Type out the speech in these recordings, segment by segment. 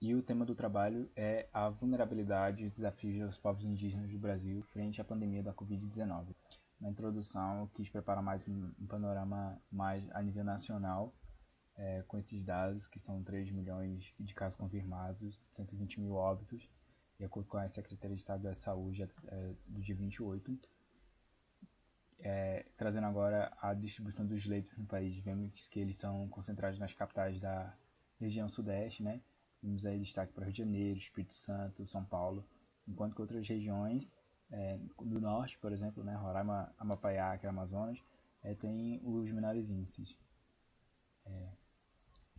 E o tema do trabalho é a vulnerabilidade e desafios dos povos indígenas do Brasil frente à pandemia da Covid-19. Na introdução, eu quis preparar mais um panorama mais a nível nacional, com esses dados, que são 3 milhões de casos confirmados, 120 mil óbitos, de acordo com a Secretaria de Estado da Saúde do dia 28. Trazendo agora a distribuição dos leitos no país, vemos que eles são concentrados nas capitais da região sudeste, né? Temos aí destaque para Rio de Janeiro, Espírito Santo, São Paulo, enquanto que outras regiões do norte, por exemplo, né, Roraima, Amapá, Acre, Amazonas, tem os menores índices.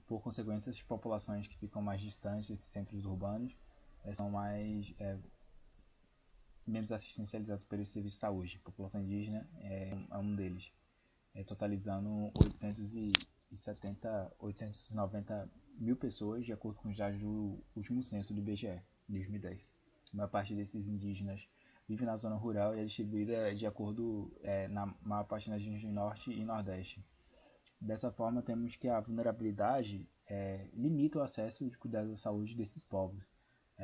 Por consequência, as populações que ficam mais distantes desses centros urbanos são menos assistencializadas pelos serviços de saúde. A população indígena é um deles, totalizando 890 mil pessoas, de acordo com os dados do último censo do IBGE, de 2010. A maior parte desses indígenas vive na zona rural e é distribuída de acordo na maior parte nas regiões norte e nordeste. Dessa forma, temos que a vulnerabilidade limita o acesso de cuidados da saúde desses povos,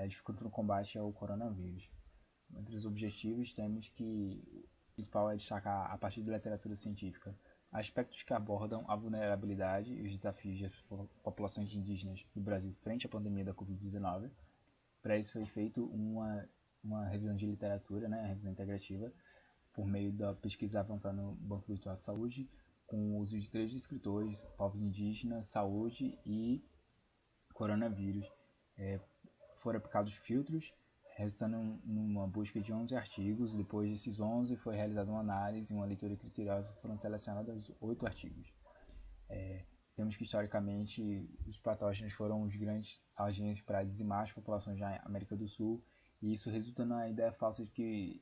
dificultando o combate ao coronavírus. Entre os objetivos, temos que o principal é destacar, a partir da literatura científica, aspectos que abordam a vulnerabilidade e os desafios das populações indígenas do Brasil frente à pandemia da Covid-19. Para isso foi feito uma revisão de literatura, né, a revisão integrativa, por meio da pesquisa avançada no Banco Virtual de Saúde, com o uso de 3 descritores: povos indígenas, saúde e coronavírus. Foram aplicados filtros, resultando numa busca de 11 artigos. Depois desses 11, foi realizada uma análise e uma leitura criteriosa, foram selecionados 8 artigos. Temos que, historicamente, os patógenos foram os grandes agentes para dizimar as populações da América do Sul, e isso resulta na ideia falsa de que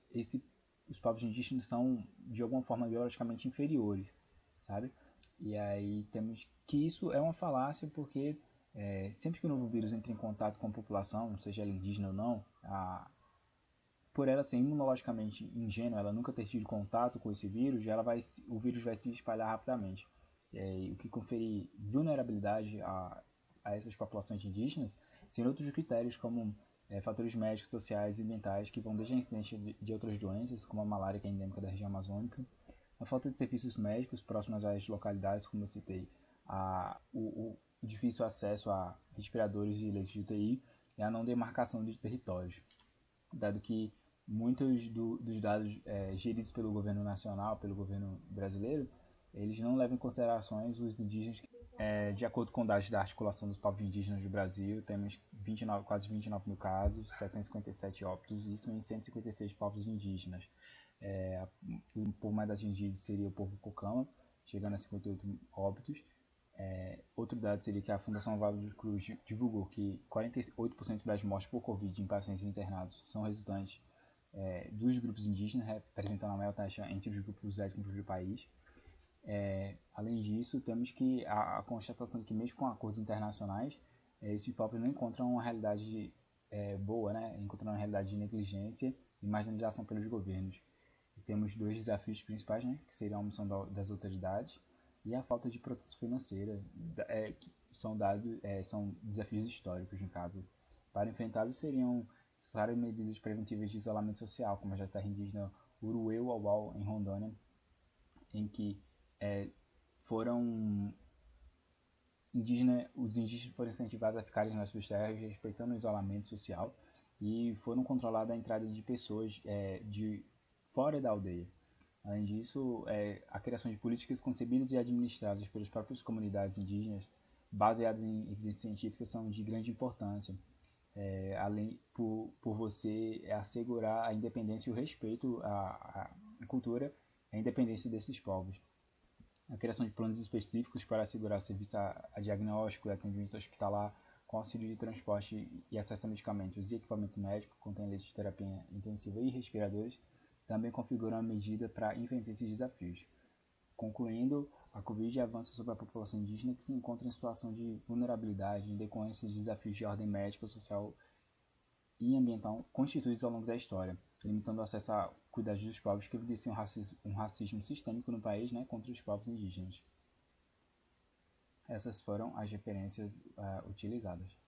os povos indígenas são, de alguma forma, biologicamente inferiores, sabe? E aí temos que isso é uma falácia, porque sempre que o novo vírus entra em contato com a população, seja ela indígena ou não, por ela ser imunologicamente ingênua, ela nunca ter tido contato com esse vírus, o vírus vai se espalhar rapidamente. O que conferir vulnerabilidade a essas populações indígenas sem outros critérios, como fatores médicos, sociais e ambientais, que vão desde a incidência de outras doenças, como a malária, que é endêmica da região amazônica, a falta de serviços médicos próximos às localidades, como eu citei, o difícil acesso a respiradores e leitos de UTI, e a não demarcação de territórios, dado que muitos dos dados geridos pelo governo nacional, pelo governo brasileiro, eles não levam em considerações os indígenas. De acordo com dados da Articulação dos Povos Indígenas do Brasil, temos quase 29 mil casos, 757 óbitos, isso em 156 povos indígenas. O povo mais atingido seria o povo Cocama, chegando a 58 óbitos. Outro dado seria que a Fundação Oswaldo de Cruz divulgou que 48% das mortes por Covid em pacientes internados são resultantes dos grupos indígenas, representando a maior taxa entre os grupos étnicos do país. Além disso, temos que a constatação de que, mesmo com acordos internacionais, esses povos não encontram uma realidade boa, né? Encontram uma realidade de negligência e marginalização pelos governos. E temos 2 desafios principais, né? Que seriam a omissão das autoridades e a falta de proteção financeira, que são desafios históricos, no caso. Para enfrentá-los, seriam necessárias medidas preventivas de isolamento social, como já está indígena Uruê-Uauau, em Rondônia, em que os indígenas foram incentivados a ficarem nas suas terras, respeitando o isolamento social, e foram controladas a entrada de pessoas de fora da aldeia. Além disso, a criação de políticas concebidas e administradas pelas próprias comunidades indígenas, baseadas em evidências científicas, são de grande importância, além por você assegurar a independência e o respeito à cultura e à independência desses povos. A criação de planos específicos para assegurar o serviço a diagnóstico e atendimento hospitalar, com auxílio de transporte e acesso a medicamentos e equipamento médico, contém leitos de terapia intensiva e respiradores, também configuram a medida para enfrentar esses desafios. Concluindo, a Covid avança sobre a população indígena, que se encontra em situação de vulnerabilidade em decorrência de desafios de ordem médica, social e ambiental constituídos ao longo da história, limitando o acesso a cuidados dos povos, que evidenciam um racismo sistêmico no país, né, contra os povos indígenas. Essas foram as referências utilizadas.